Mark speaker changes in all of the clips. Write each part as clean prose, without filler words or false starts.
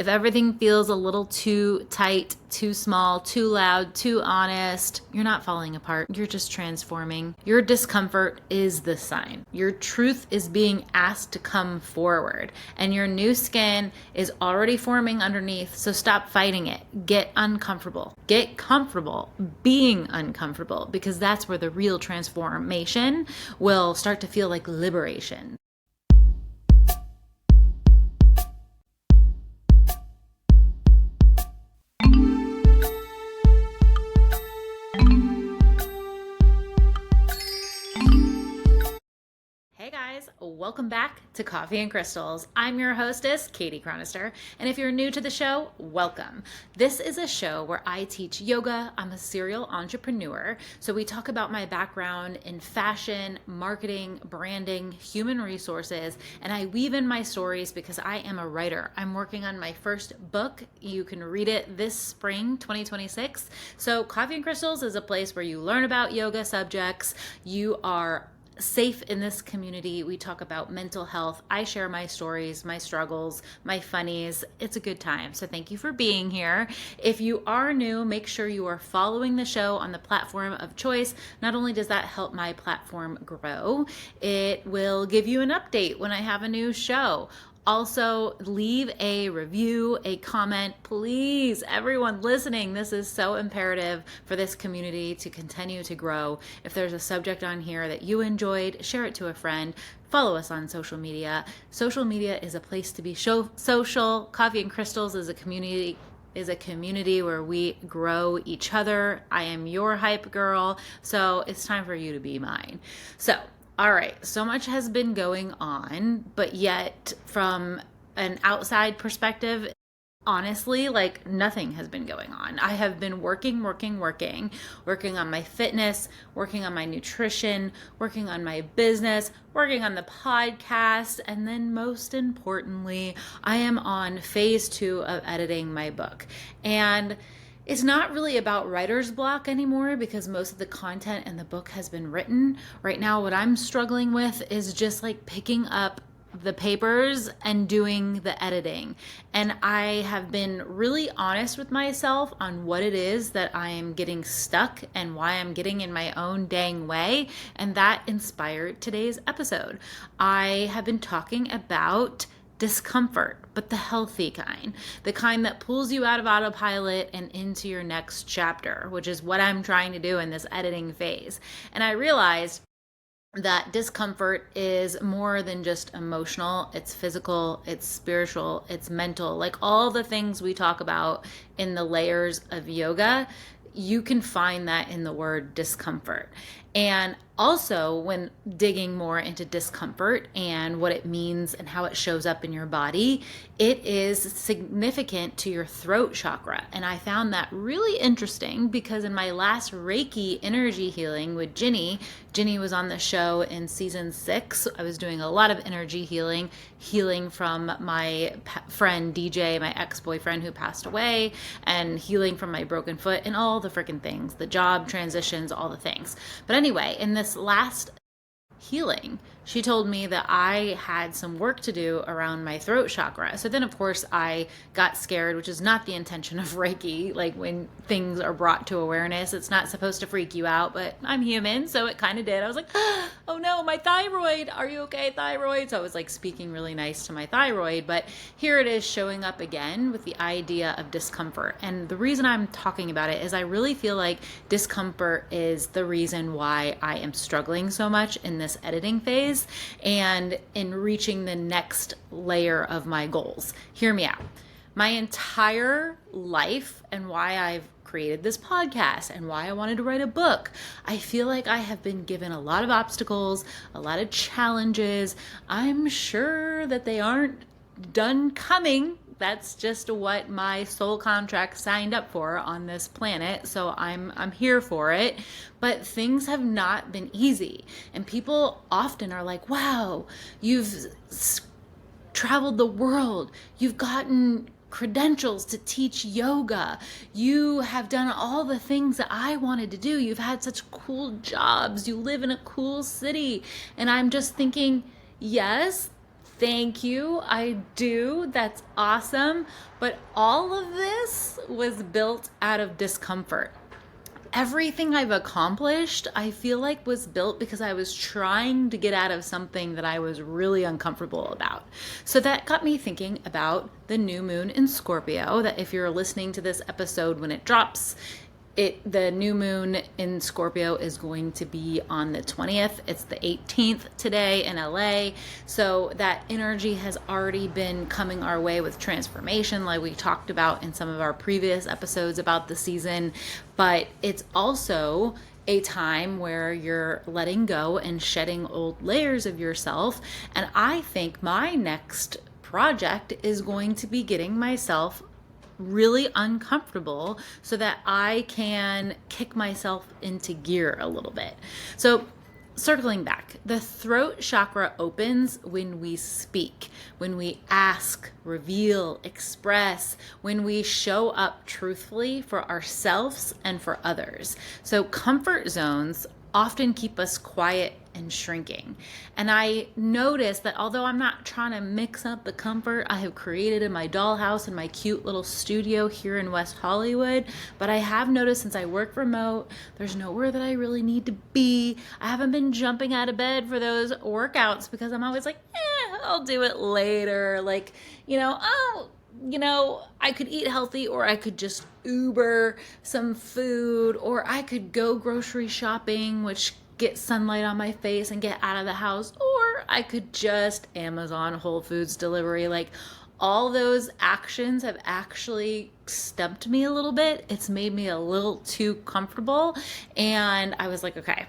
Speaker 1: If everything feels a little too tight, too small, too loud, too honest, you're not falling apart. You're just transforming. Your discomfort is the sign. Your truth is being asked to come forward, and your new skin is already forming underneath. So stop fighting it. Get uncomfortable. Get comfortable being uncomfortable, because that's where the real transformation will start to feel like liberation. Hey guys, welcome back to Coffee and Crystals. I'm your hostess, Katie Chronister, and if you're new to the show, welcome. This is a show where I teach yoga. I'm a serial entrepreneur, so we talk about my background in fashion, marketing, branding, human resources, and I weave in my stories because I am a writer. I'm working on my first book. You can read it this spring, 2026. So Coffee and Crystals is a place where you learn about yoga subjects. You are safe in this community. We talk about mental health. I share my stories, my struggles, my funnies. It's a good time. So thank you for being here. If you are new, make sure you are following the show on the platform of choice. Not only does that help my platform grow, it will give you an update when I have a new show. Also, leave a review, a comment, please. Everyone listening, this is so imperative for this community to continue to grow. If there's a subject on here that you enjoyed, share it to a friend. Follow us on social media. Social media is a place to be social. Coffee and Crystals is a community where we grow each other. I am your hype girl, so it's time for you to be mine. So, all right, so much has been going on, but yet from an outside perspective, honestly, like nothing has been going on. I have been working on my fitness, working on my nutrition, working on my business, working on the podcast, and then most importantly, I am on phase 2 of editing my book. And it's not really about writer's block anymore because most of the content in the book has been written. Right now, what I'm struggling with is just like picking up the papers and doing the editing. And I have been really honest with myself on what it is that I am getting stuck and why I'm getting in my own dang way. And that inspired today's episode. I have been talking about discomfort, but the healthy kind, the kind that pulls you out of autopilot and into your next chapter, which is what I'm trying to do in this editing phase. And I realized that discomfort is more than just emotional. It's physical, it's spiritual, it's mental. Like all the things we talk about in the layers of yoga, you can find that in the word discomfort. And also, when digging more into discomfort and what it means and how it shows up in your body, it is significant to your throat chakra. And I found that really interesting because in my last Reiki energy healing with Ginny was on the show in season 6. I was doing a lot of energy healing from my friend DJ, my ex-boyfriend who passed away, and healing from my broken foot and all the freaking things, the job transitions, all the things. But anyway, in this last healing, she told me that I had some work to do around my throat chakra. So then, of course, I got scared, which is not the intention of Reiki. Like when things are brought to awareness, it's not supposed to freak you out, but I'm human, so it kind of did. I was like, oh no, my thyroid. Are you okay, thyroid? So I was like speaking really nice to my thyroid, but here it is showing up again with the idea of discomfort. And the reason I'm talking about it is I really feel like discomfort is the reason why I am struggling so much in this editing phase and in reaching the next layer of my goals. Hear me out. My entire life and why I've created this podcast and why I wanted to write a book, I feel like I have been given a lot of obstacles, a lot of challenges. I'm sure that they aren't done coming. That's just what my soul contract signed up for on this planet. So I'm here for it. But things have not been easy. And people often are like, wow, you've traveled the world. You've gotten credentials to teach yoga. You have done all the things that I wanted to do. You've had such cool jobs. You live in a cool city. And I'm just thinking, yes, Thank you. I do. That's awesome. But all of this was built out of discomfort. Everything I've accomplished, I feel like was built because I was trying to get out of something that I was really uncomfortable about. So that got me thinking about the new moon in Scorpio, that if you're listening to this episode when it drops, the new moon in Scorpio is going to be on the 20th. It's the 18th today in LA. So that energy has already been coming our way with transformation, like we talked about in some of our previous episodes about the season. But it's also a time where you're letting go and shedding old layers of yourself. And I think my next project is going to be getting myself really uncomfortable so that I can kick myself into gear a little bit. So circling back, the throat chakra opens when we speak, when we ask, reveal, express, when we show up truthfully for ourselves and for others. So comfort zones often keep us quiet and shrinking. And I noticed that although I'm not trying to mix up the comfort I have created in my dollhouse in my cute little studio here in West Hollywood, but I have noticed since I work remote, there's nowhere that I really need to be. I haven't been jumping out of bed for those workouts because I'm always like, I'll do it later. Like, I could eat healthy, or I could just Uber some food, or I could go grocery shopping, which get sunlight on my face and get out of the house, or I could just Amazon Whole Foods delivery. Like, all those actions have actually stumped me a little bit. It's made me a little too comfortable. And I was like, okay,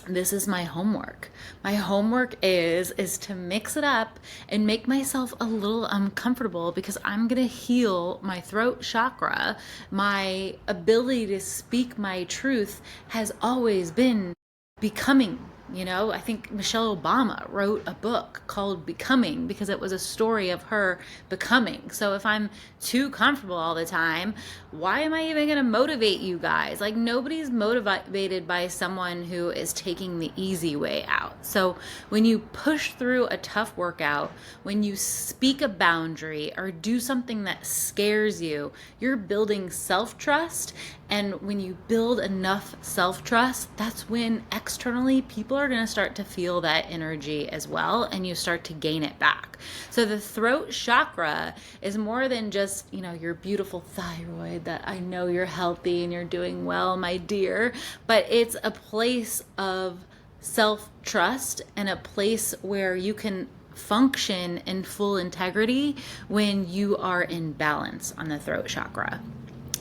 Speaker 1: this is my homework. My homework is to mix it up and make myself a little uncomfortable, because I'm going to heal my throat chakra. My ability to speak my truth has always been becoming. I think Michelle Obama wrote a book called Becoming because it was a story of her becoming. So if I'm too comfortable all the time, why am I even going to motivate you guys? Like, nobody's motivated by someone who is taking the easy way out. So when you push through a tough workout, when you speak a boundary or do something that scares you, you're building self-trust. And when you build enough self-trust, that's when externally people are going to start to feel that energy as well, and you start to gain it back. So the throat chakra is more than just, your beautiful thyroid, that I know you're healthy and you're doing well, my dear, but it's a place of self-trust and a place where you can function in full integrity when you are in balance on the throat chakra.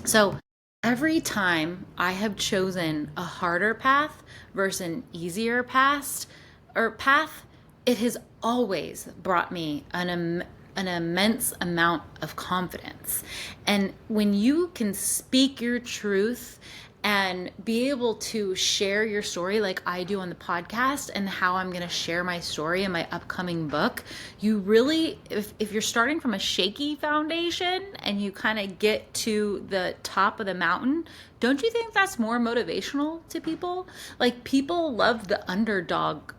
Speaker 1: So every time I have chosen a harder path versus an easier path, it has always brought me an immense amount of confidence. And when you can speak your truth and be able to share your story like I do on the podcast, and how I'm going to share my story in my upcoming book, you really, if you're starting from a shaky foundation and you kind of get to the top of the mountain, don't you think that's more motivational to people? Like, people love the underdog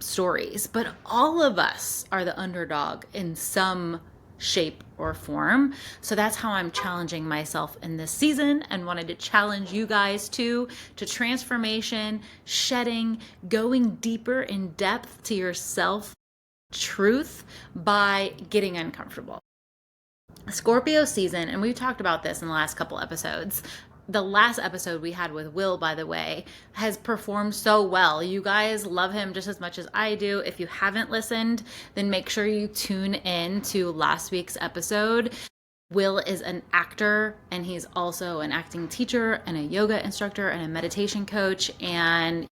Speaker 1: stories, but all of us are the underdog in some shape or form. So that's how I'm challenging myself in this season, and wanted to challenge you guys too, to transformation, shedding, going deeper in depth to your self truth by getting uncomfortable. Scorpio season, and we've talked about this in the last couple episodes. The last episode we had with Will, by the way, has performed so well. You guys love him just as much as I do. If you haven't listened, then make sure you tune in to last week's episode. Will is an actor, and he's also an acting teacher and a yoga instructor and a meditation coach. And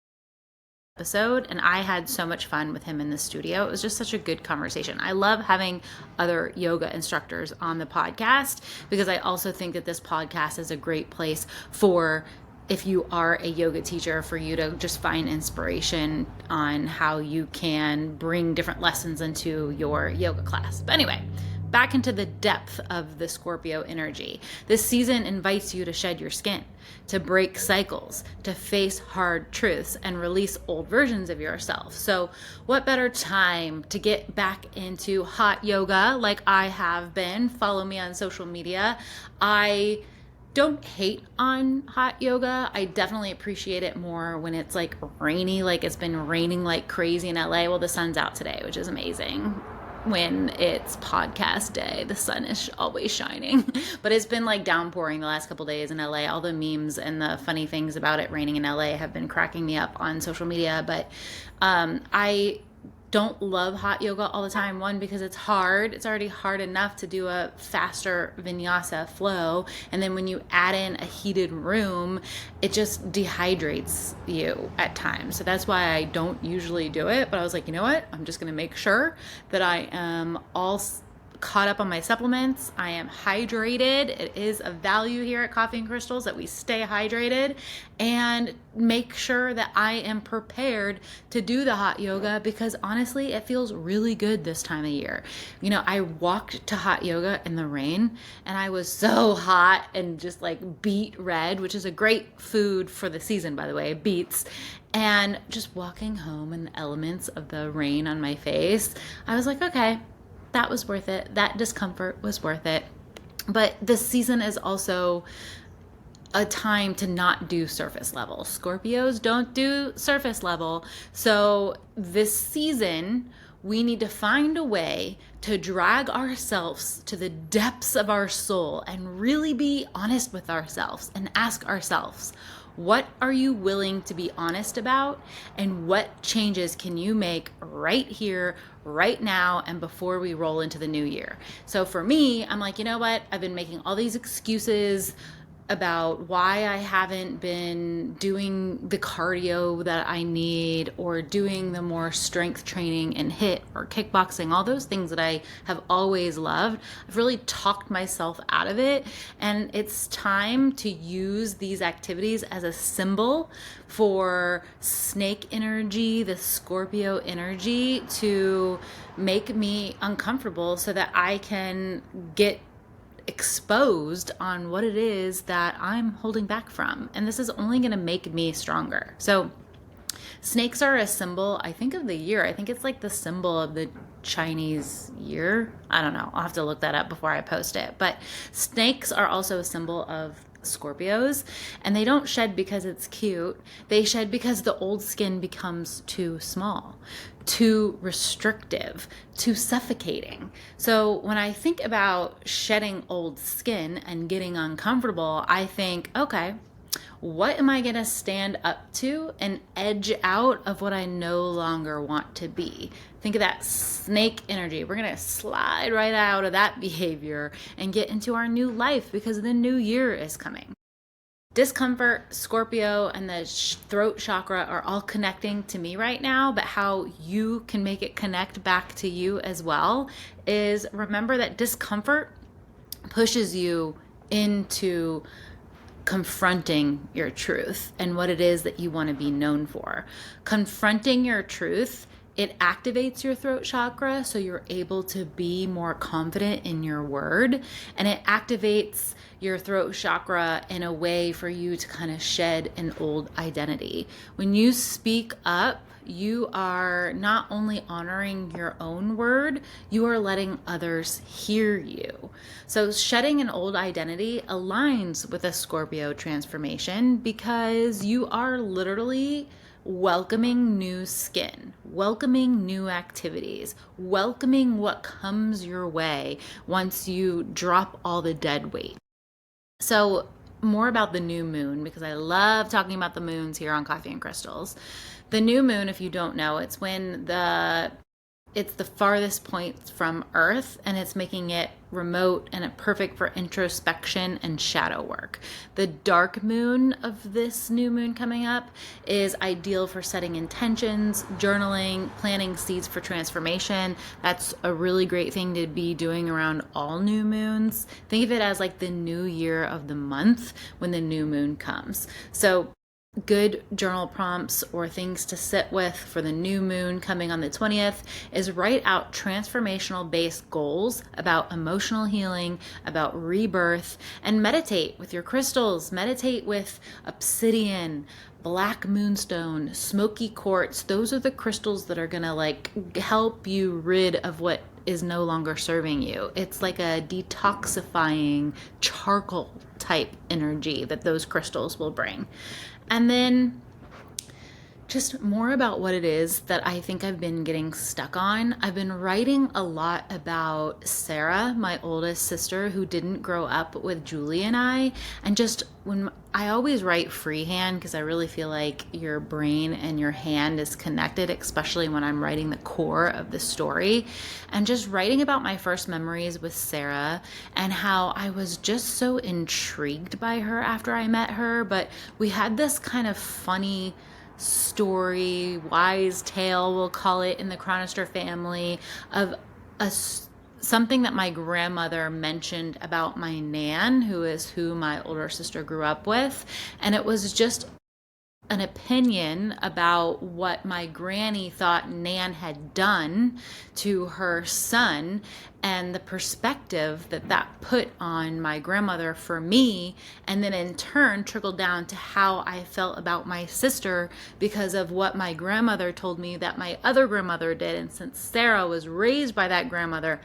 Speaker 1: I had so much fun with him in the studio. It was just such a good conversation. I love having other yoga instructors on the podcast, because I also think that this podcast is a great place for, if you are a yoga teacher, for you to just find inspiration on how you can bring different lessons into your yoga class. But anyway, back into the depth of the Scorpio energy. This season invites you to shed your skin, to break cycles, to face hard truths, and release old versions of yourself. So what better time to get back into hot yoga like I have been? Follow me on social media. I don't hate on hot yoga. I definitely appreciate it more when it's like rainy, like it's been raining like crazy in LA. Well, the sun's out today, which is amazing. When it's podcast day, the sun is always shining, but it's been like downpouring the last couple days in LA. All the memes and the funny things about it raining in LA have been cracking me up on social media. But I don't love hot yoga all the time. One, because it's hard. It's already hard enough to do a faster vinyasa flow. And then when you add in a heated room, it just dehydrates you at times. So that's why I don't usually do it. But I was like, you know what? I'm just going to make sure that I am all caught up on my supplements. I am hydrated. It is a value here at Coffee and Crystals that we stay hydrated and make sure that I am prepared to do the hot yoga, because honestly, it feels really good this time of year. You know, I walked to hot yoga in the rain and I was so hot and just like beet red, which is a great food for the season, by the way, beets. And just walking home in the elements of the rain on my face, I was like, okay, that was worth it. That discomfort was worth it. But this season is also a time to not do surface level. Scorpios don't do surface level. So this season, we need to find a way to drag ourselves to the depths of our soul and really be honest with ourselves and ask ourselves, what are you willing to be honest about? And what changes can you make right here, right now, and before we roll into the new year? So for me, I'm like, you know what? I've been making all these excuses about why I haven't been doing the cardio that I need, or doing the more strength training and HIIT or kickboxing, all those things that I have always loved. I've really talked myself out of it, and it's time to use these activities as a symbol for snake energy, the Scorpio energy, to make me uncomfortable so that I can get exposed on what it is that I'm holding back from. And this is only going to make me stronger. So snakes are a symbol, I think, of the year. I think it's like the symbol of the Chinese year. I don't know. I'll have to look that up before I post it. But snakes are also a symbol of Scorpios, and they don't shed because it's cute. They shed because the old skin becomes too small, too restrictive, too suffocating. So when I think about shedding old skin and getting uncomfortable, I think, okay, what am I going to stand up to and edge out of what I no longer want to be? Think of that snake energy. We're going to slide right out of that behavior and get into our new life, because the new year is coming. Discomfort, Scorpio, and the throat chakra are all connecting to me right now, but how you can make it connect back to you as well is, remember that discomfort pushes you into confronting your truth and what it is that you want to be known for. Confronting your truth, it activates your throat chakra, so you're able to be more confident in your word, and it activates your throat chakra in a way for you to kind of shed an old identity. When you speak up, you are not only honoring your own word, you are letting others hear you. So shedding an old identity aligns with a Scorpio transformation, because you are literally welcoming new skin, welcoming new activities, welcoming what comes your way once you drop all the dead weight. So more about the new moon, because I love talking about the moons here on Coffee and Crystals. The new moon, if you don't know, it's when it's the farthest point from Earth, and it's making it remote and perfect for introspection and shadow work. The dark moon of this new moon coming up is ideal for setting intentions, journaling, planting seeds for transformation. That's a really great thing to be doing around all new moons. Think of it as like the new year of the month when the new moon comes. So good journal prompts or things to sit with for the new moon coming on the 20th is write out transformational based goals about emotional healing, about rebirth, and meditate with your crystals. Meditate with obsidian, black moonstone, smoky quartz. Those are the crystals that are going to like help you rid of what is no longer serving you. It's like a detoxifying charcoal type energy that those crystals will bring. And then just more about what it is that I think I've been getting stuck on. I've been writing a lot about Sarah, my oldest sister, who didn't grow up with Julie and I. And just when I always write freehand because I really feel like your brain and your hand is connected, especially when I'm writing the core of the story. And just writing about my first memories with Sarah and how I was just so intrigued by her after I met her. But we had this kind of funny story, wise tale, we'll call it, in the Chronister family of something that my grandmother mentioned about my Nan, who is who my older sister grew up with. And it was just an opinion about what my granny thought Nan had done to her son and the perspective that that put on my grandmother for me, and then in turn trickled down to how I felt about my sister because of what my grandmother told me that my other grandmother did. And since Sarah was raised by that grandmother,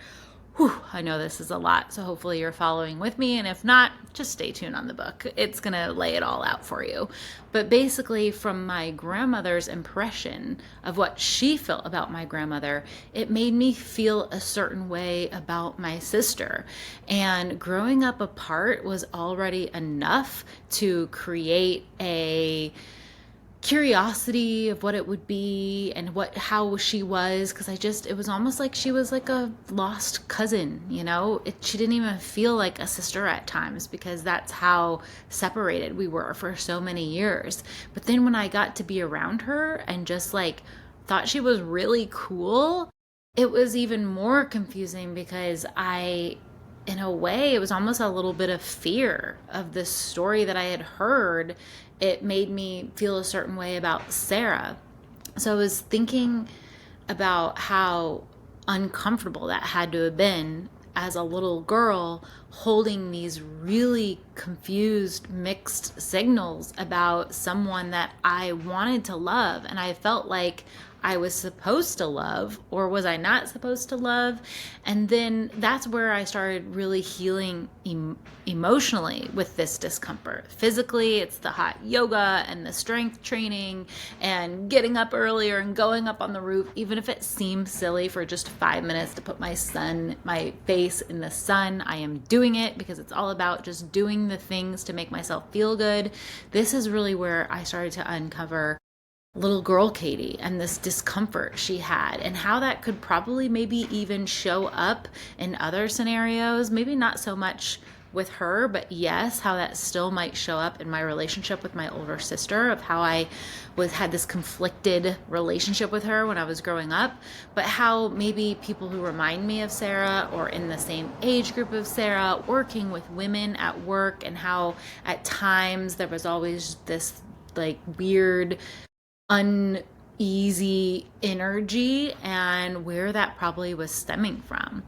Speaker 1: I know this is a lot, so hopefully you're following with me, and if not, just stay tuned on the book. It's going to lay it all out for you. But basically, from my grandmother's impression of what she felt about my grandmother, it made me feel a certain way about my sister. And growing up apart was already enough to create a curiosity of what it would be and how she was, because it was almost like she was like a lost cousin, she didn't even feel like a sister at times because that's how separated we were for so many years. But then when I got to be around her and just like thought she was really cool, it was even more confusing because in a way, it was almost a little bit of fear of this story that I had heard. It made me feel a certain way about Sarah. So I was thinking about how uncomfortable that had to have been as a little girl, holding these really confused, mixed signals about someone that I wanted to love. And I felt like I was supposed to love, or was I not supposed to love? And then that's where I started really healing emotionally with this discomfort. Physically, it's the hot yoga and the strength training and getting up earlier and going up on the roof, even if it seems silly for just 5 minutes to put my face in the sun. I am doing it because it's all about just doing the things to make myself feel good. This is really where I started to uncover little girl Katie and this discomfort she had, and how that could probably maybe even show up in other scenarios. Maybe not so much with her, but yes, how that still might show up in my relationship with my older sister, of how I had this conflicted relationship with her when I was growing up, but how maybe people who remind me of Sarah or in the same age group of Sarah, working with women at work, and how at times there was always this like weird uneasy energy, and where that probably was stemming from.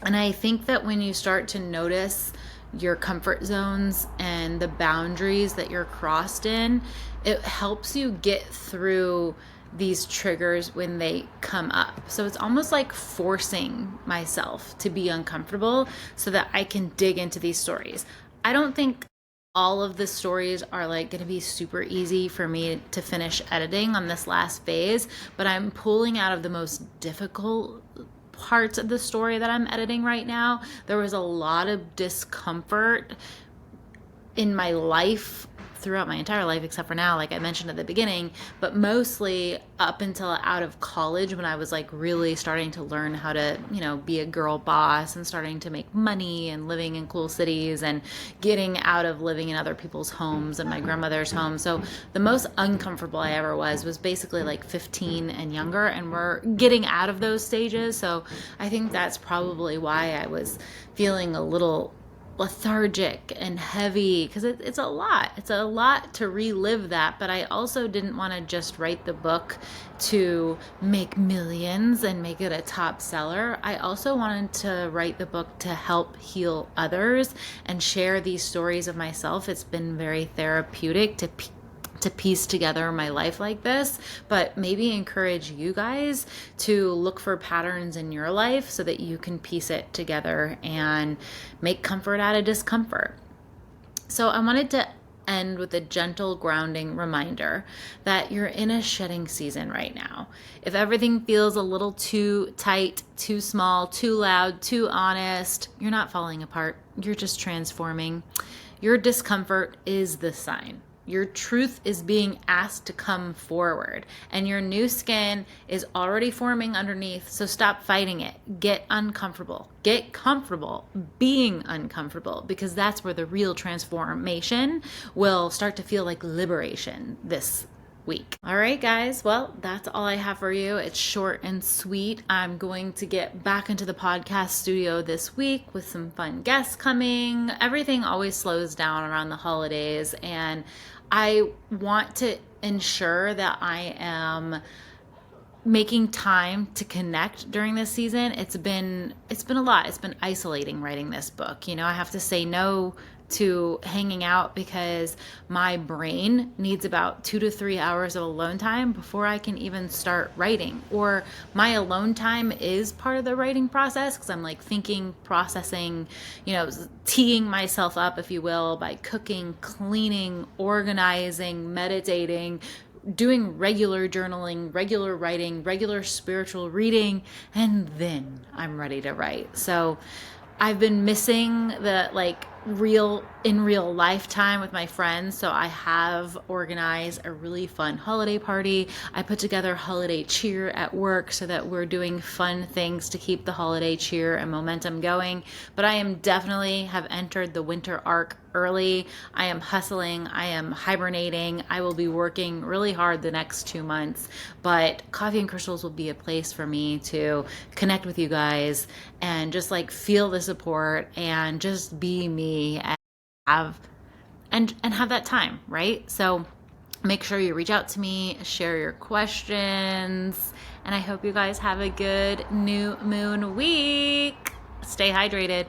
Speaker 1: And I think that when you start to notice your comfort zones and the boundaries that you're crossed in, it helps you get through these triggers when they come up. So it's almost like forcing myself to be uncomfortable so that I can dig into these stories. I don't think all of the stories are like going to be super easy for me to finish editing on this last phase, but I'm pulling out of the most difficult parts of the story that I'm editing right now. There was a lot of discomfort in my life throughout my entire life, except for now, like I mentioned at the beginning, but mostly up until out of college, when I was like really starting to learn how to, be a girl boss and starting to make money and living in cool cities and getting out of living in other people's homes and my grandmother's home. So the most uncomfortable I ever was basically like 15 and younger, and we're getting out of those stages. So I think that's probably why I was feeling a little lethargic and heavy because it's a lot. It's a lot to relive that. But I also didn't want to just write the book to make millions and make it a top seller. I also wanted to write the book to help heal others and share these stories of myself. It's been very therapeutic to piece together my life like this, but maybe encourage you guys to look for patterns in your life so that you can piece it together and make comfort out of discomfort. So I wanted to end with a gentle grounding reminder that you're in a shedding season right now. If everything feels a little too tight, too small, too loud, too honest, you're not falling apart. You're just transforming. Your discomfort is the sign. Your truth is being asked to come forward, and your new skin is already forming underneath. So stop fighting it. Get uncomfortable. Get comfortable being uncomfortable, because that's where the real transformation will start to feel like liberation this week. All right, guys. Well, that's all I have for you. It's short and sweet. I'm going to get back into the podcast studio this week with some fun guests coming. Everything always slows down around the holidays, and I want to ensure that I am making time to connect during this season. It's been a lot. It's been isolating writing this book. I have to say no to hanging out because my brain needs about 2 to 3 hours of alone time before I can even start writing. Or my alone time is part of the writing process because I'm like thinking, processing, teeing myself up, if you will, by cooking, cleaning, organizing, meditating, doing regular journaling, regular writing, regular spiritual reading, and then I'm ready to write. So I've been missing the real life time with my friends. So I have organized a really fun holiday party. I put together holiday cheer at work so that we're doing fun things to keep the holiday cheer and momentum going. But I am definitely have entered the winter arc early. I am hustling. I am hibernating. I will be working really hard the next 2 months, but Coffee and Crystals will be a place for me to connect with you guys and just feel the support and just be me and have that time, right? So make sure you reach out to me, share your questions, and I hope you guys have a good new moon week. Stay hydrated.